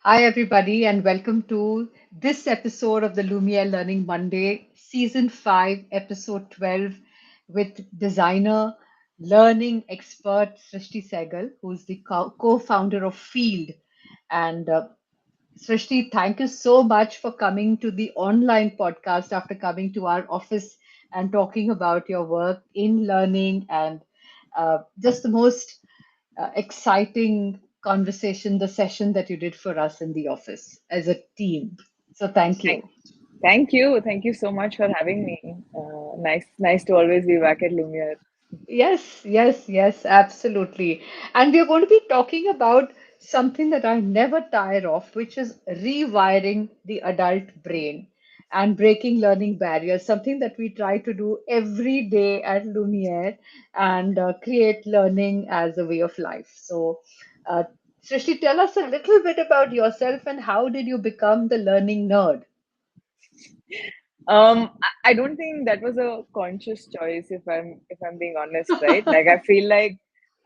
Hi, everybody, and welcome to this episode of the Lumière Learning Monday, Season 5, Episode 12, with designer, learning expert Srishti Sehgal, who's the co founder of Field. And Srishti, thank you so much for coming to the online podcast after coming to our office and talking about your work in learning and just the most exciting conversation, the session that you did for us in the office as a team. So thank Thank, you. thank you. Thank you so much for having me. Nice to always be back at Lumiere. Yes, absolutely. And we're going to be talking about something that I never tire of, which is rewiring the adult brain and breaking learning barriers, something that we try to do every day at Lumiere and create learning as a way of life. So, uh, Srishti, tell us a little bit about yourself and how did you become the learning nerd? I don't think that was a conscious choice, if I'm being honest, right? Like I feel like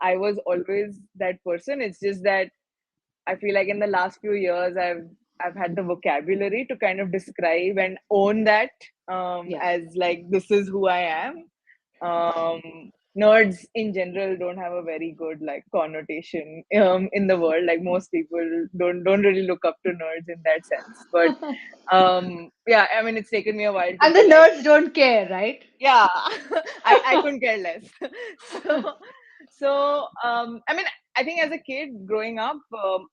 I was always that person. It's just that I feel like in the last few years I've had the vocabulary to kind of describe and own that Yeah. as like this is who I am. Nerds in general don't have a very good like connotation in the world. Like most people don't really look up to nerds in that sense. But yeah, I mean it's taken me a while to And the be like, nerds don't care, right? yeah, I couldn't care less. so I mean I think as a kid growing up,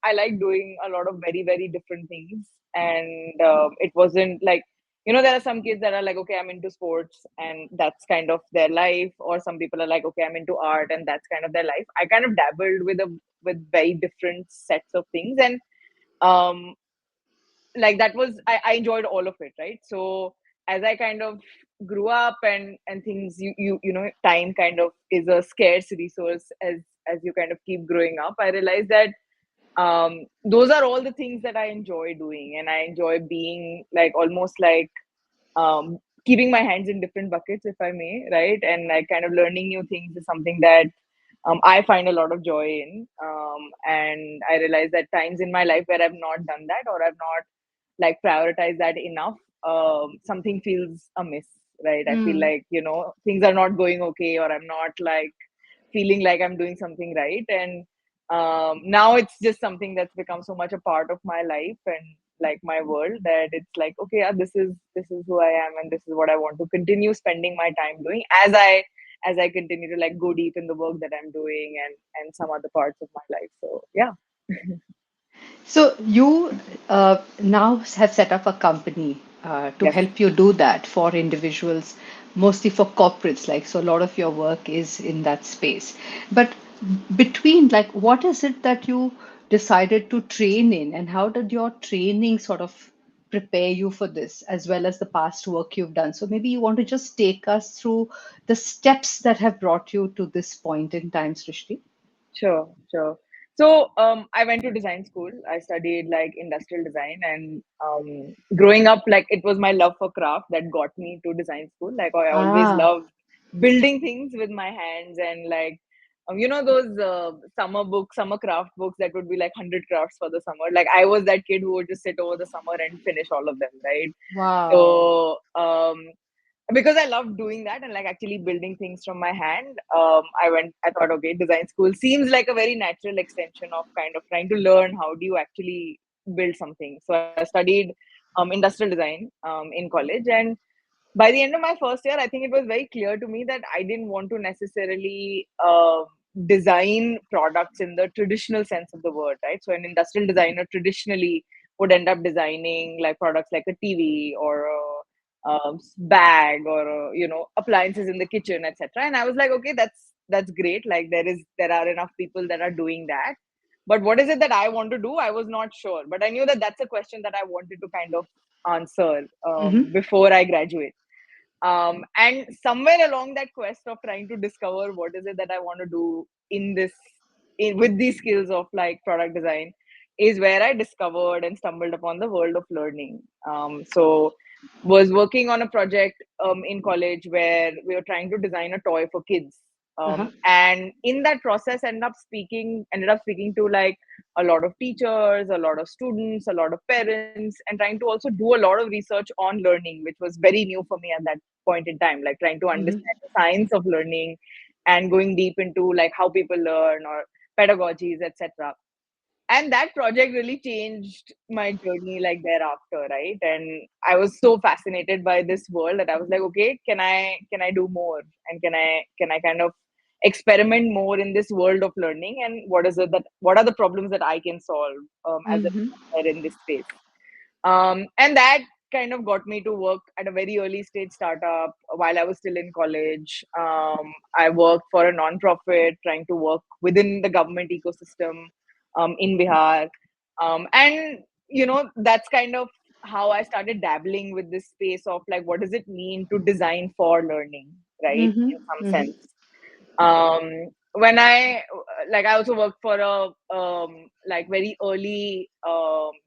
I like doing a lot of very different things, and it wasn't like, there are some kids that are like, okay, I'm into sports and that's kind of their life, or some people are like, okay, I'm into art and that's kind of their life. I kind of dabbled with very different sets of things, and um like that was I enjoyed all of it, right? So as I kind of grew up, and things, time kind of is a scarce resource as you kind of keep growing up. I realized that those are all the things that I enjoy doing, and I enjoy being like almost like um keeping my hands in different buckets, if I may, right? And like kind of learning new things is something that I find a lot of joy in. And I realize that times in my life where I've not done that, or I've not like prioritized that enough, something feels amiss, right? I feel Mm. like, things are not going okay, or I'm not like feeling like I'm doing something right. And now it's just something that's become so much a part of my life and like my world, that it's like, okay, yeah, this is who I am, and this is what I want to continue spending my time doing as I continue to like go deep in the work that I'm doing, and some other parts of my life. So yeah. So you now have set up a company to Yes. help you do that for individuals, mostly for corporates. Like, so a lot of your work is in that space. But between, like, what is it that you decided to train in, and how did your training sort of prepare you for this, as well as the past work you've done? So maybe you want to just take us through the steps that have brought you to this point in time, Srishti. Sure. So I went to design school. I studied like industrial design, and growing up, like it was my love for craft that got me to design school. Like I always Ah, loved building things with my hands, and like those summer craft books that would be like 100 crafts for the summer. Like I was that kid who would just sit over the summer and finish all of them, right? wow. So because I love doing that and like actually building things from my hand, I thought, okay, design school seems like a very natural extension of kind of trying to learn how do you actually build something. So I studied industrial design in college. And by the end of my first year, I think it was very clear to me that I didn't want to necessarily design products in the traditional sense of the word, right? So an industrial designer traditionally would end up designing like products like a TV or a bag, or appliances in the kitchen, etc. And I was like, okay, that's great. Like there are enough people that are doing that, but what is it that I want to do? I was not sure, but I knew that that's a question that I wanted to kind of answer before I graduate. And somewhere along that quest of trying to discover what is it that I want to do with these skills of like product design, is where I discovered and stumbled upon the world of learning. So was working on a project in college where we were trying to design a toy for kids. Uh-huh. And in that process ended up speaking to like a lot of teachers, a lot of students, a lot of parents, and trying to also do a lot of research on learning, which was very new for me at that point in time, like trying to Mm-hmm. understand the science of learning and going deep into like how people learn or pedagogies, etc. And that project really changed my journey like thereafter, right? And I was so fascinated by this world that I was like, okay, can I do more, and can I kind of experiment more in this world of learning, and what are the problems that I can solve as a Mm-hmm. designer in this space. And that kind of got me to work at a very early stage startup while I was still in college. I worked for a non-profit trying to work within the government ecosystem in Bihar. And, that's kind of how I started dabbling with this space of like, what does it mean to design for learning, right? Mm-hmm. In some Mm-hmm. sense. When I also worked for a like very early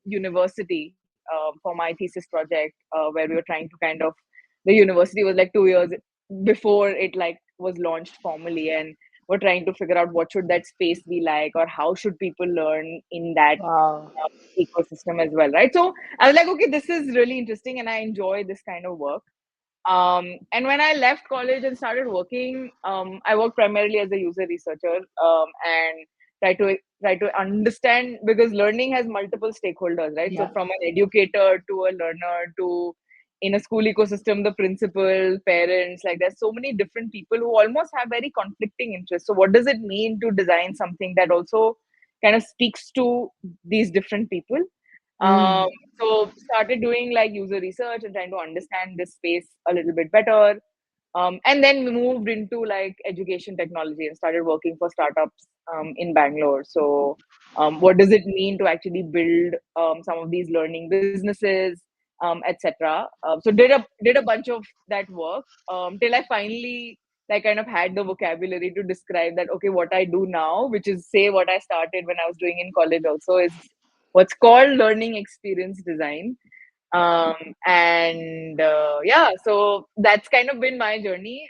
university for my thesis project, where we were trying to kind of, the university was like 2 years before it like was launched formally, and we're trying to figure out what should that space be like, or how should people learn in that Wow. ecosystem as well, right? So I was like, okay, this is really interesting, and I enjoy this kind of work. And when I left college and started working, I worked primarily as a user researcher, and try to understand, because learning has multiple stakeholders, right? So Yeah. from an educator to a learner to, in a school ecosystem, the principal, parents, like there's so many different people who almost have very conflicting interests. So what does it mean to design something that also kind of speaks to these different people? Um, Mm. so started doing like user research and trying to understand this space a little bit better. And then moved into like education technology and started working for startups in Bangalore. So what does it mean to actually build some of these learning businesses, etc. So did a bunch of that work till I finally like kind of had the vocabulary to describe that, okay, what I do now, which is say what I started when I was doing in college also, is what's called learning experience design. And yeah, so that's kind of been my journey.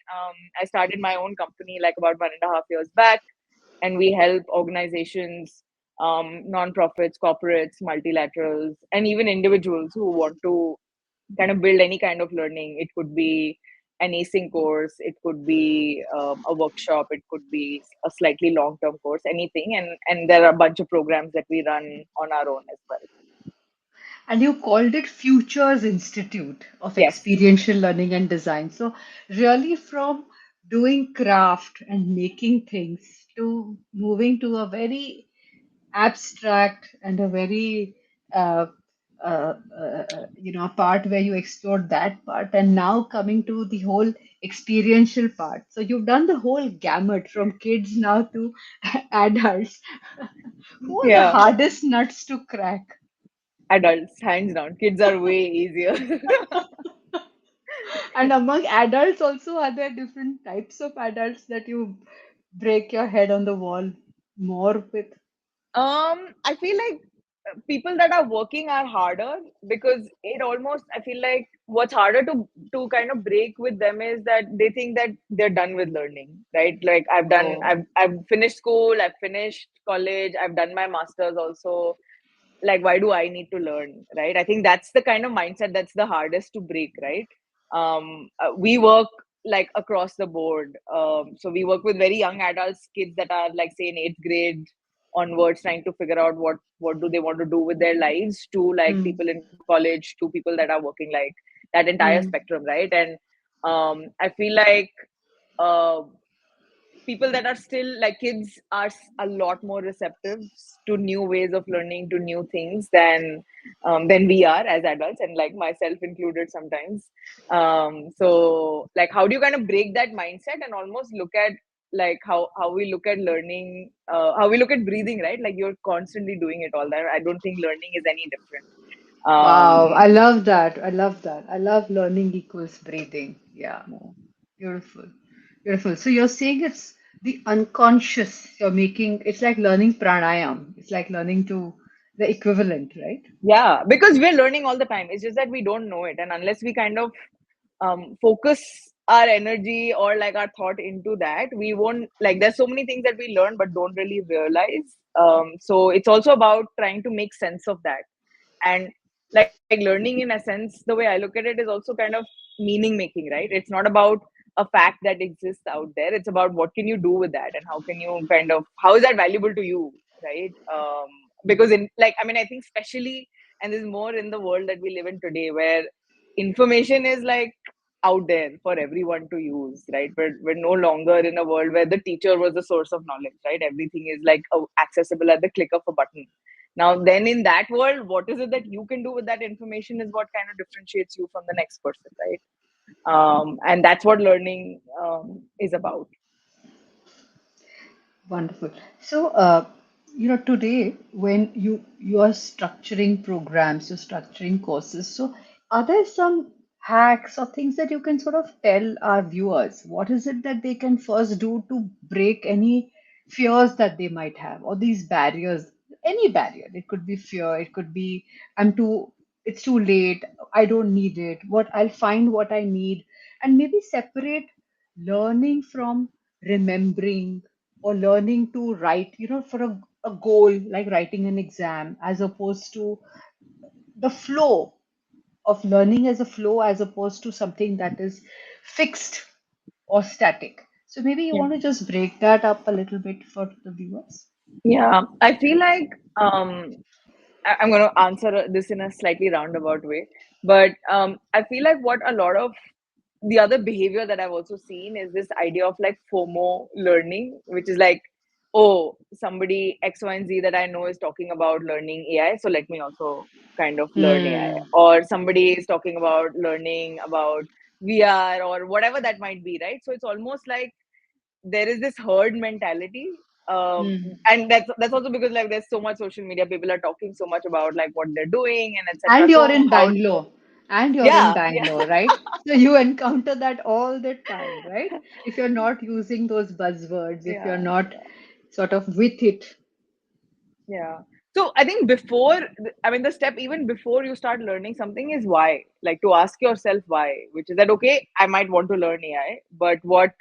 I started my own company like about 1.5 years back, and we help organizations, non-profits, corporates, multilaterals, and even individuals who want to kind of build any kind of learning. It could be an async course, it could be a workshop, it could be a slightly long-term course, anything. And there are a bunch of programs that we run on our own as well. And you called it Futures Institute of Yes. Experiential Learning and Design. So, really, from doing craft and making things to moving to a very abstract and a very a part where you explored that part, and now coming to the whole experiential part. So you've done the whole gamut from kids now to adults. Who are the Yeah. hardest nuts to crack? Adults, hands down. Kids are way easier. And among adults also, are there different types of adults that you break your head on the wall more with? I feel like people that are working are harder, because it almost, I feel like what's harder to kind of break with them is that they think that they're done with learning, right? Like Oh, I've finished school, I've finished college, I've done my masters also. Like, why do I need to learn, right? I think that's the kind of mindset that's the hardest to break, right? We work like across the board. So we work with very young adults, kids that are like say in 8th grade onwards, trying to figure out what do they want to do with their lives, to like mm, people in college, to people that are working, like that entire mm, spectrum, right? And I feel like uh, people that are still like kids are a lot more receptive to new ways of learning, to new things, than we are as adults, and like myself included sometimes. So like, how do you kind of break that mindset and almost look at like how we look at learning, how we look at breathing, right? Like you're constantly doing it all that. I don't think learning is any different. wow, um I love that. I love that. I love learning equals breathing. Yeah, beautiful. Beautiful. So you're saying it's the unconscious you're making, it's like learning pranayam. It's like learning to the equivalent, right? yeah, because we're learning all the time. It's just that we don't know it, and unless we kind of focus our energy or like our thought into that, we won't, like there's so many things that we learn but don't really realize. So it's also about trying to make sense of that. And like learning, in a sense, the way I look at it, is also kind of meaning making, right? It's not about a fact that exists out there. It's about what can you do with that, and how can you kind of, how is that valuable to you, right? Because in, like, I mean, I think especially, and there's more in the world that we live in today, where information is like out there for everyone to use, right? We're no longer in a world where the teacher was the source of knowledge, right? Everything is like accessible at the click of a button. Now, then in that world, what is it that you can do with that information is what kind of differentiates you from the next person, right? And that's what learning is about. Wonderful. So, today when you are structuring programs, you're structuring courses. So, are there some hacks or things that you can sort of tell our viewers? What is it that they can first do to break any fears that they might have, or these barriers? Any barrier. It could be fear. It could be I'm too. It's too late. I don't need it. What I'll find what I need, and maybe separate learning from remembering, or learning to write, for a goal like writing an exam, as opposed to the flow of learning as a flow, as opposed to something that is fixed or static. So maybe you Yeah. want to just break that up a little bit for the viewers. Yeah. I feel like I'm going to answer this in a slightly roundabout way, but I feel like what a lot of the other behavior that I've also seen is this idea of like FOMO learning, which is like, oh, somebody X, Y, and Z that I know is talking about learning AI, so let me also kind of learn AI. Hmm. Or somebody is talking about learning about VR or whatever that might be, right? So it's almost like there is this herd mentality. Hmm. And that's also because like there's so much social media, people are talking so much about like what they're doing and And etc. you're So in how, Bangalore. And you're in yeah, yeah, Bangalore, right? So you encounter that all the time, right? If you're not using those buzzwords, if you're yeah. not sort of with it. Yeah. So I think before, I mean, the step even before you start learning something is why. Like to ask yourself why, which is that okay, I might want to learn AI, but what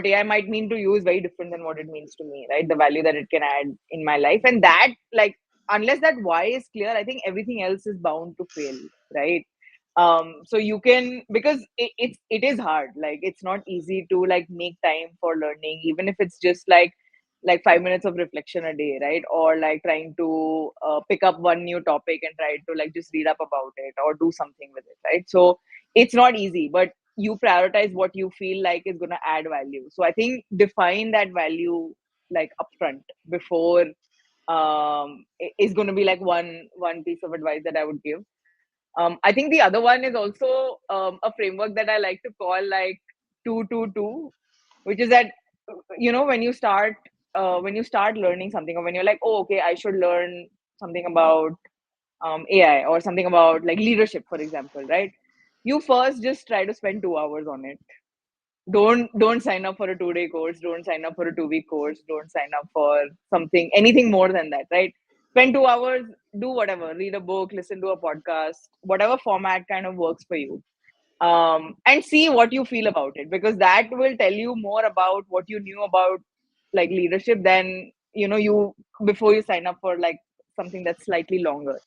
AI might mean to you is very different than what it means to me, right? The value that it can add in my life, and that like unless that why is clear, I think everything else is bound to fail, right? So you can, because it is hard. Like it's not easy to like make time for learning, even if it's just like 5 minutes of reflection a day, right? Or like trying to pick up one new topic and try to like just read up about it or do something with it, right? So it's not easy, but you prioritize what you feel like is going to add value. So I think define that value like upfront before is going to be like one piece of advice that I would give. I think the other one is also a framework that I like to call like 222, which is that when you start learning something, or when you're like, oh, okay, I should learn something about AI or something about like leadership, for example, right? You first just try to spend 2 hours on it. Don't sign up for a 2 day course. Don't sign up for a 2 week course. Don't sign up for something anything more than that, right? Spend 2 hours, do whatever, read a book, listen to a podcast, whatever format kind of works for you, and see what you feel about it, because that will tell you more about what you knew about like leadership than you before you sign up for like something that's slightly longer.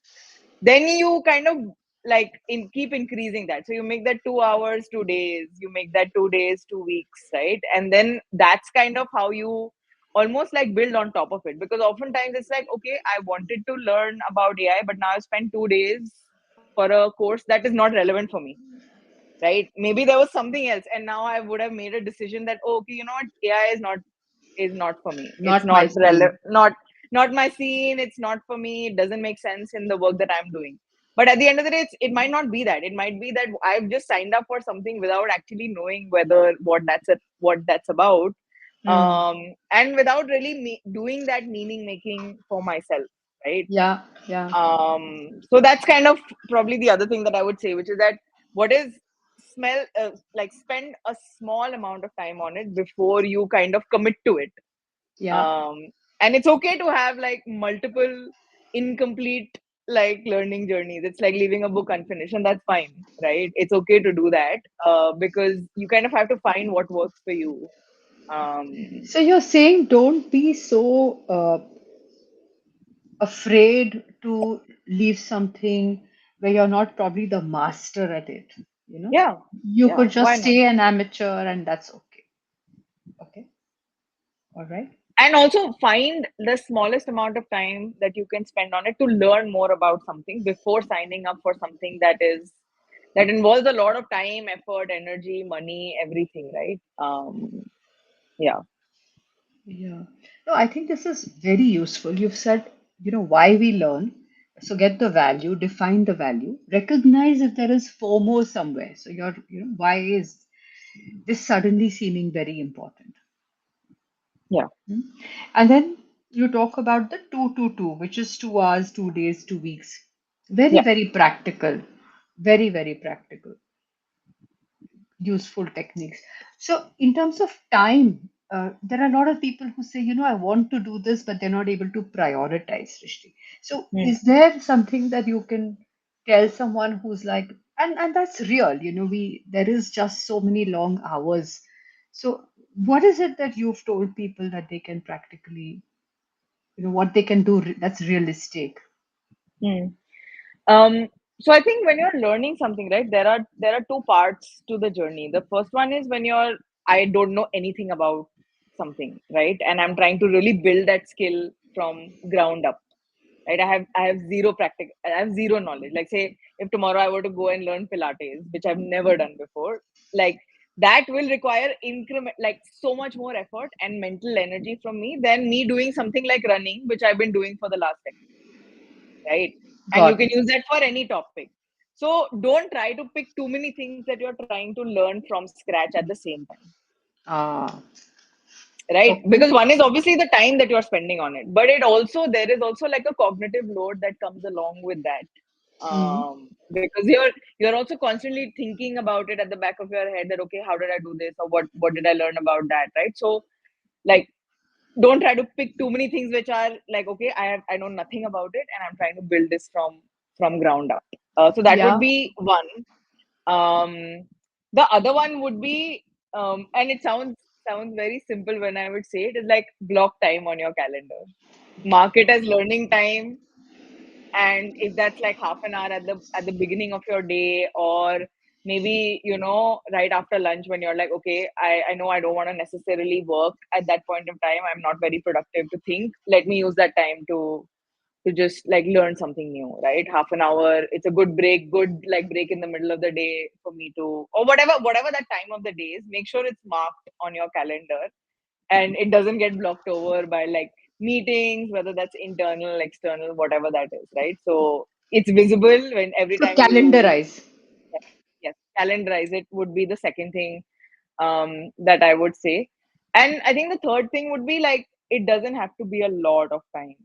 Then you kind of like keep increasing that, so you make that 2 hours 2 days, you make that 2 days 2 weeks, right? And then that's kind of how you almost like build on top of it, because oftentimes it's like, okay, I wanted to learn about AI, but now I spent 2 days for a course that is not relevant for me, right? Maybe there was something else, and now I would have made a decision that, oh, okay, you know what, AI is not for me. It's Not my not relevant, scene. not my scene. It's not for me. It doesn't make sense in the work that I'm doing. But at the end of the day, it might not be that. It might be that I've just signed up for something without actually knowing whether what that's about, Hmm. and without really doing that meaning making for myself, right? Yeah, yeah, So that's kind of probably the other thing that I would say, which is that what is smell like spend a small amount of time on it before you kind of commit to it. yeah. um, and it's okay to have like multiple incomplete like learning journeys. It's like leaving a book unfinished, and that's fine, right? It's okay to do that, because you kind of have to find what works for you. um, So you're saying don't be so afraid to leave something where you're not probably the master at it, you know. Yeah, You yeah, could why just not? stay an amateur and that's okay. Okay, all right. And also find the smallest amount of time that you can spend on it to learn more about something before signing up for something that involves a lot of time, effort, energy, money, everything, right? Yeah. Yeah. No, I think this is very useful. You've said, why we learn. So get the value, define the value, recognize if there is FOMO somewhere. So why is this suddenly seeming very important? Yeah. Hmm? And then you talk about the 222, which is 2 hours, 2 days, 2 weeks. Very, Yeah. very practical. Very, very practical. Useful techniques. So, in terms of time, there are a lot of people who say, I want to do this, but they're not able to prioritize, Srishti. So, Hmm. is there something that you can tell someone who's like, and that's real, there is just so many long hours. So, what is it that you've told people that they can practically, what they can do that's realistic? Hmm. Um, so I think when you're learning something, right, there are two parts to the journey. The first one is when I don't know anything about something, right? And I'm trying to really build that skill from ground up. Right. I have zero practice. I have zero knowledge. Like say if tomorrow I were to go and learn Pilates, which I've never done before, like that will require increment like so much more effort and mental energy from me than me doing something like running, which I've been doing for the last decade, right? And you Got can it. use that for any topic. So don't try to pick too many things that you're trying to learn from scratch at the same time, Ah, right? okay. Because one is obviously the time that you're spending on it, but there is also like a cognitive load that comes along with that. Mm, Because you're also constantly thinking about it at the back of your head that okay, how did I do this, or what did I learn about that, right? So like don't try to pick too many things which are like okay, I know nothing about it and I'm trying to build this from ground up. So that would yeah. be one. The other one would be and it sounds very simple when I would say it, is like block time on your calendar, mark it as learning time. And if that's like half an hour at the beginning of your day, or maybe right after lunch when you're like okay, I know I don't want to necessarily work at that point of time, I'm not very productive to think, let me use that time to just like learn something new, right? Half an hour, it's a good like break in the middle of the day for me to, or whatever that time of the day is, make sure it's marked on your calendar and it doesn't get blocked over by like meetings, whether that's internal, external, whatever that is, right? So it's visible when every So time you, calendarize. yes, yes, calendarize it would be the second thing that I would say. And I think the third thing would be like it doesn't have to be a lot of time,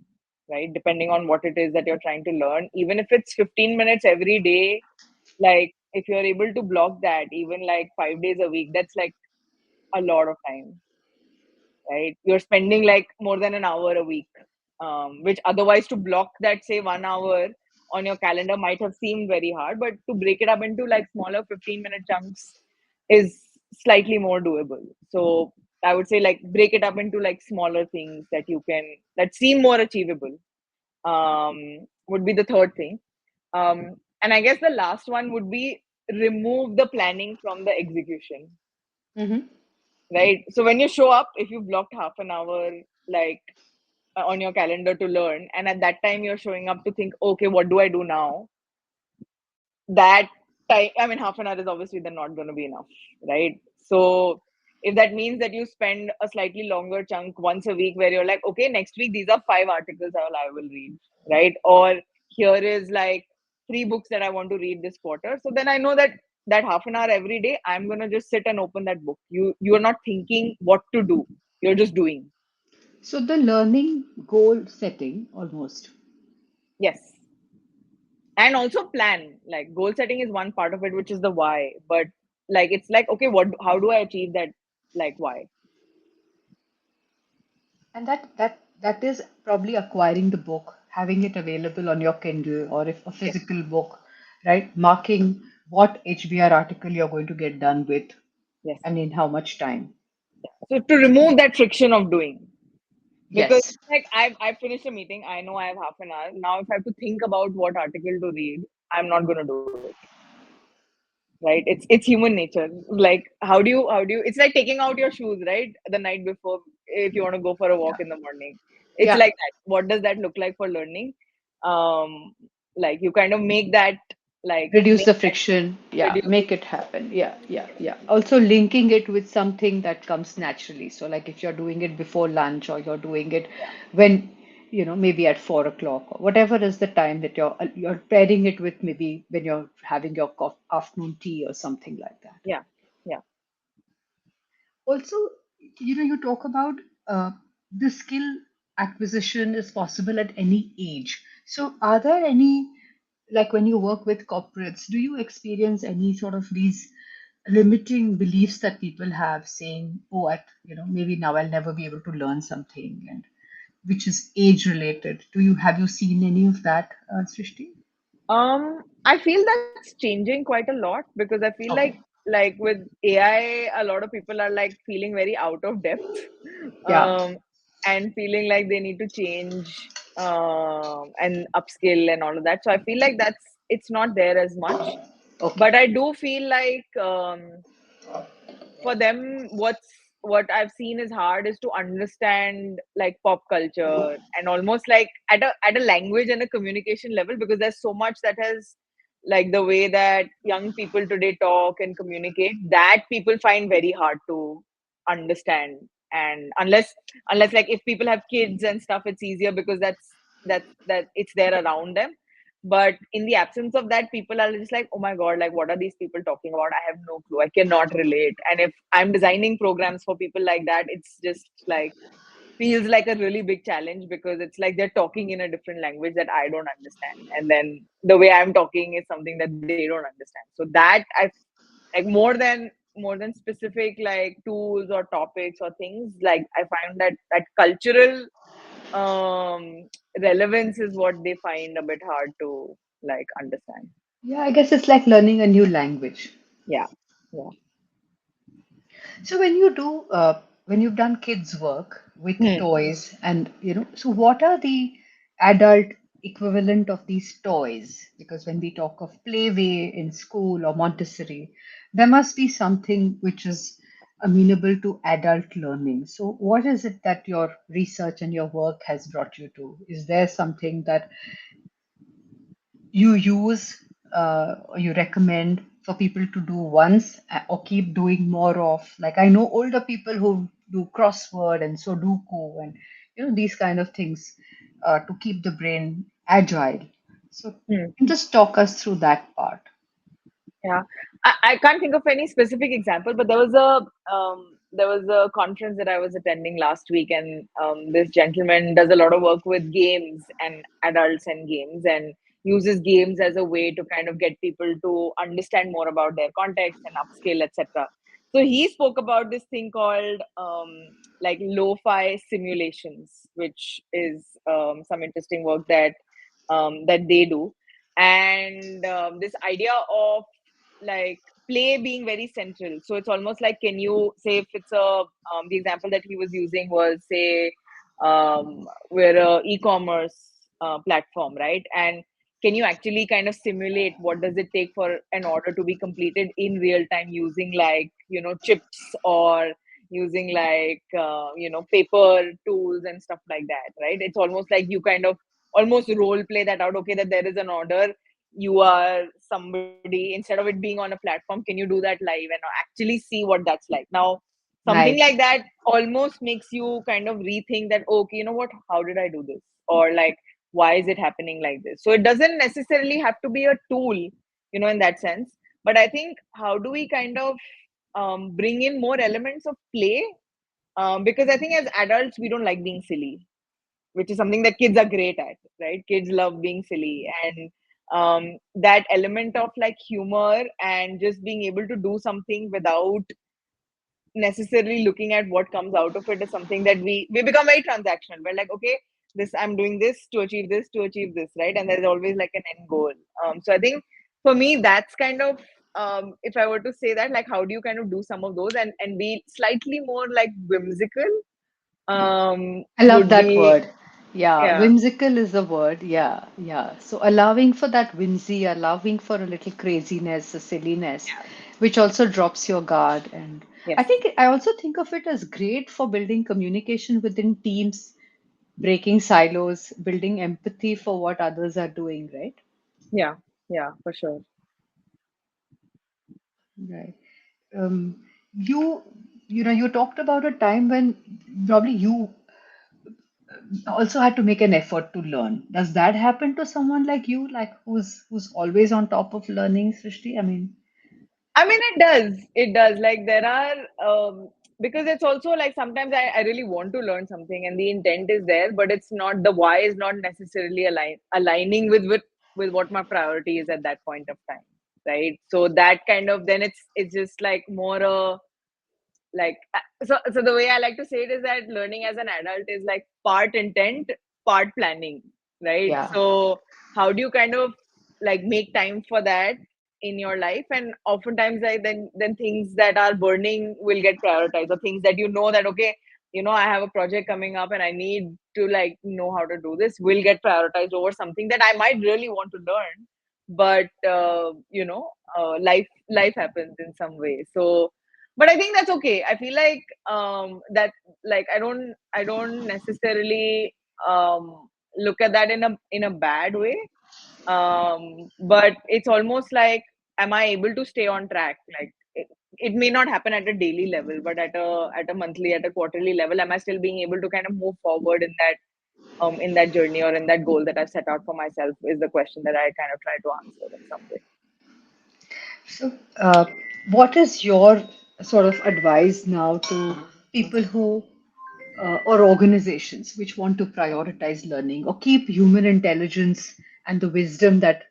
right? Depending on what it is that you're trying to learn, even if it's 15 minutes every day, like if you're able to block that even like 5 days a week, that's like a lot of time, right? You're spending like more than an hour a week, which otherwise to block that, say, 1 hour on your calendar might have seemed very hard, but to break it up into like smaller 15-minute chunks is slightly more doable. So I would say like break it up into like smaller things that seem more achievable, would be the third thing. And I guess the last one would be remove the planning from the execution, Hmm. right? So when you show up, if you blocked half an hour, like on your calendar to learn, and at that time you're showing up to think, okay, what do I do now? That time, I mean, half an hour is obviously then not going to be enough, right? So if that means that you spend a slightly longer chunk once a week where you're like, okay, next week these are 5 articles I will read, right? Or here is like 3 books that I want to read this quarter. So then I know that half an hour every day, I'm gonna just sit and open that book. You're not thinking what to do. You're just doing. So the learning goal setting almost. Yes. And also plan. Like goal setting is one part of it, which is the why. But like it's like, okay, how do I achieve that like why? And that is probably acquiring the book, having it available on your Kindle or if a Yes. physical book, right? Marking what HBR article you're going to get done with Yes. and in how much time. So to remove that friction of doing. Because Yes. like I finished a meeting, I know I have half an hour. Now if I have to think about what article to read, I'm not gonna do it. Right? It's human nature. Like how do you it's like taking out your shoes, right? The night before if you want to go for a walk Yeah. in the morning. It's Yeah. like that. What does that look like for learning? Um like you kind of make that Reduce make the that friction. Yeah. reduce the Make it happen. Yeah. Yeah. Yeah. Also linking it with something that comes naturally. So, like if you're doing it before lunch or you're doing it when, maybe at 4 o'clock or whatever is the time that you're pairing it with, maybe when you're having your afternoon tea or something like that. yeah, yeah. Also, you talk about the skill acquisition is possible at any age. So, are there any, like when you work with corporates, do you experience any sort of these limiting beliefs that people have saying, oh, maybe now I'll never be able to learn something, and which is age related? Have you seen any of that, Srishti? I feel that's changing quite a lot because I feel Okay. like with AI, a lot of people are like feeling very out of depth, Yeah. um, and feeling like they need to change and upskill and all of that. So I feel like it's not there as much. Okay. But I do feel like for them what I've seen is hard is to understand like pop culture and almost like at a language and a communication level because there's so much that has like the way that young people today talk and communicate that people find very hard to understand. And unless like if people have kids and stuff it's easier because that it's there around them. But in the absence of that, people are just like, oh my God, like, what are these people talking about? I have no clue. I cannot relate. And if I'm designing programs for people like that, it's just like, feels like a really big challenge because it's like they're talking in a different language that I don't understand. And then the way I'm talking is something that they don't understand. So that I like more than specific like tools or topics or things, like I find that cultural um relevance is what they find a bit hard to like understand. Yeah, I guess it's like learning a new language. Yeah, yeah. So when you've done kids work with Hmm. toys and so what are the adult equivalent of these toys? Because when we talk of playway in school or Montessori, there must be something which is amenable to adult learning. So what is it that your research and your work has brought you to? Is there something that you use or you recommend for people to do once or keep doing more of? Like I know older people who do crossword and Sudoku and these kind of things to keep the brain agile. So Hmm. just talk us through that part. Yeah, I can't think of any specific example, but there was a conference that I was attending last week, and this gentleman does a lot of work with games and adults and games, and uses games as a way to kind of get people to understand more about their context and upskill, etc. So he spoke about this thing called like lo-fi simulations, which is some interesting work that they do, and this idea of like play being very central. So it's almost like, can you say if it's a the example that he was using was say we're a e-commerce platform, right? And can you actually kind of simulate what does it take for an order to be completed in real time using like chips or using like paper tools and stuff like that, right? It's almost like you kind of almost role play that out. Okay, that there is an order, you are somebody, instead of it being on a platform, can you do that live and actually see what that's like? Now something like Nice. that almost makes you kind of rethink that, okay, you know what, how did I do this, or like why is it happening like this? So it doesn't necessarily have to be a tool, in that sense. But I think how do we kind of bring in more elements of play, because I think as adults we don't like being silly, which is something that kids are great at, right? Kids love being silly, and that element of like humor and just being able to do something without necessarily looking at what comes out of it is something that we become very transactional. We're like, okay, this I'm doing this to achieve this, right? And there's always like an end goal. So I think for me that's kind of if I were to say that, like, how do you kind of do some of those and be slightly more like whimsical I love would that be, word. Yeah, yeah, whimsical is the word. Yeah, yeah. So allowing for that whimsy, allowing for a little craziness, a silliness, yeah, which also drops your guard. And I yes, think I also think of it as great for building communication within teams, breaking silos, building empathy for what others are doing, right? yeah, yeah, for sure. Right. Um, you, you talked about a time when probably you also had to make an effort to learn. Does that happen to someone like you, like who's always on top of learning, Srishti? I mean, I mean, it does. It does. Like there are, because it's also like sometimes I really want to learn something and the intent is there, but it's not, the why is not necessarily aligning with what my priority is at that point of time. Right. So that kind of, then it's just like more like so the way I like to say it is that learning as an adult is like part intent, part planning, right? yeah, So how do you kind of like make time for that in your life? And oftentimes like then things that are burning will get prioritized, or things that you know that okay, I have a project coming up and I need to like know how to do this, will get prioritized over something that I might really want to learn. But life happens in some way. So but I think that's okay. I feel like that like I don't necessarily look at that in a bad way. But it's almost like, am I able to stay on track? Like it may not happen at a daily level, but at a monthly, at a quarterly level, am I still being able to kind of move forward in that journey or in that goal that I've set out for myself, is the question that I kind of try to answer in some way. so what is your sort of advice now to people who or organizations which want to prioritize learning or keep human intelligence and the wisdom that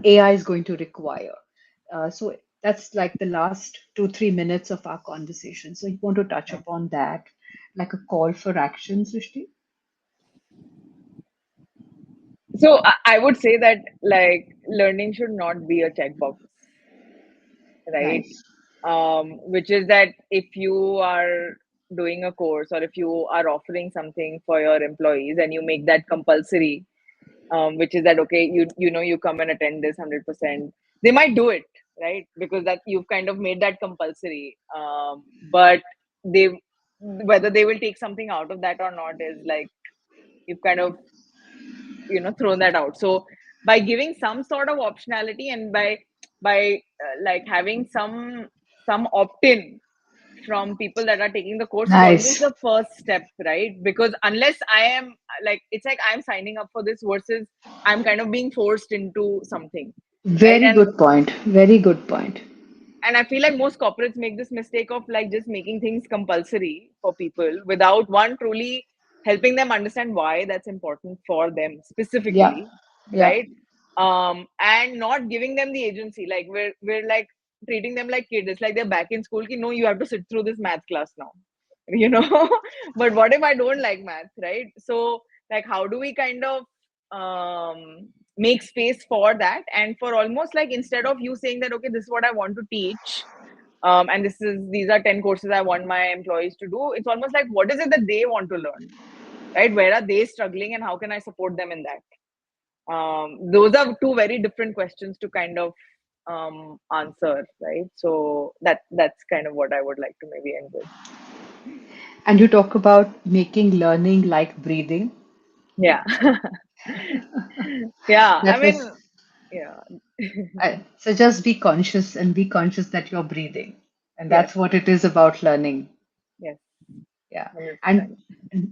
AI is going to require? So that's like the last 2-3 minutes of our conversation. So you want to touch upon that, like a call for action, Srishti? So I would say that like learning should not be a checkbox, right? Nice. Which is that if you are doing a course or if you are offering something for your employees and you make that compulsory, which is that okay, you come and attend this 100%, they might do it, right? Because that you've kind of made that compulsory. But they whether they will take something out of that or not is like you've kind of thrown that out. So by giving some sort of optionality and by like having some opt-in from people that are taking the course is always Nice. the first step, right? Because unless I am like, it's like I'm signing up for this versus I'm kind of being forced into something, right? Very good point. Very good point. And I feel like most corporates make this mistake of like just making things compulsory for people without one truly helping them understand why that's important for them Yeah. specifically, Yeah. right? And not giving them the agency. Like we're like treating them like kids. It's like they're back in school. Ki, no, you have to sit through this math class now, you know. But what if I don't like math, right? So like, how do we kind of make space for that, and for almost like, instead of you saying that okay, this is what I want to teach, and these are 10 courses I want my employees to do, it's almost like what is it that they want to learn, right? Where are they struggling and how can I support them in that? Those are two very different questions to kind of answer, right? So that's kind of what I would like to maybe end with. And you talk about making learning like breathing. Yeah. Yeah, I That mean, was, yeah. so just be conscious and be conscious that you're breathing. And Yes, that's what it is about learning. yes, Yeah. 100%.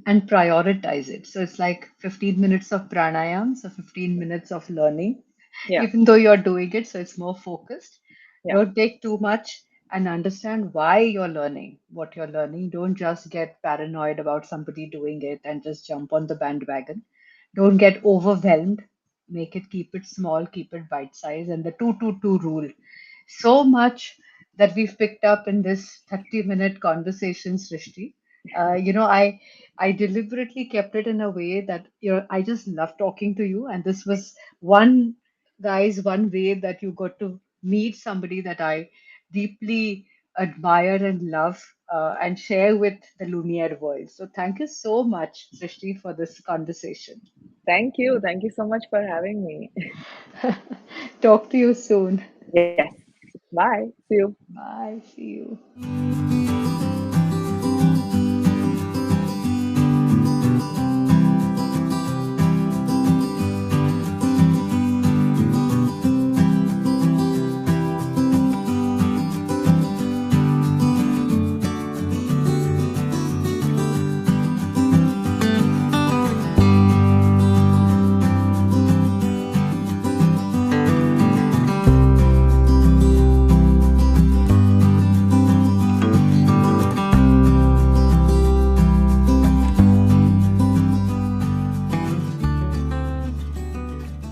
And prioritize it. So it's like 15 minutes of pranayam, so 15 minutes of learning, Yeah, even though you're doing it, so it's more focused. yeah, Don't take too much and understand why you're learning what you're learning. Don't just get paranoid about somebody doing it and just jump on the bandwagon. Don't get overwhelmed. Make it, keep it small, keep it bite size, and the 2-2-2 rule. So much that we've picked up in this 30-minute conversation, Srishti. I deliberately kept it in a way that I just love talking to you, and this was one one way that you got to meet somebody that I deeply admire and love. and share with the Lumiere world. So thank you so much, Srishti, for this conversation. Thank you. Thank you so much for having me. Talk to you soon. Yes. Bye. See you. Bye. See you.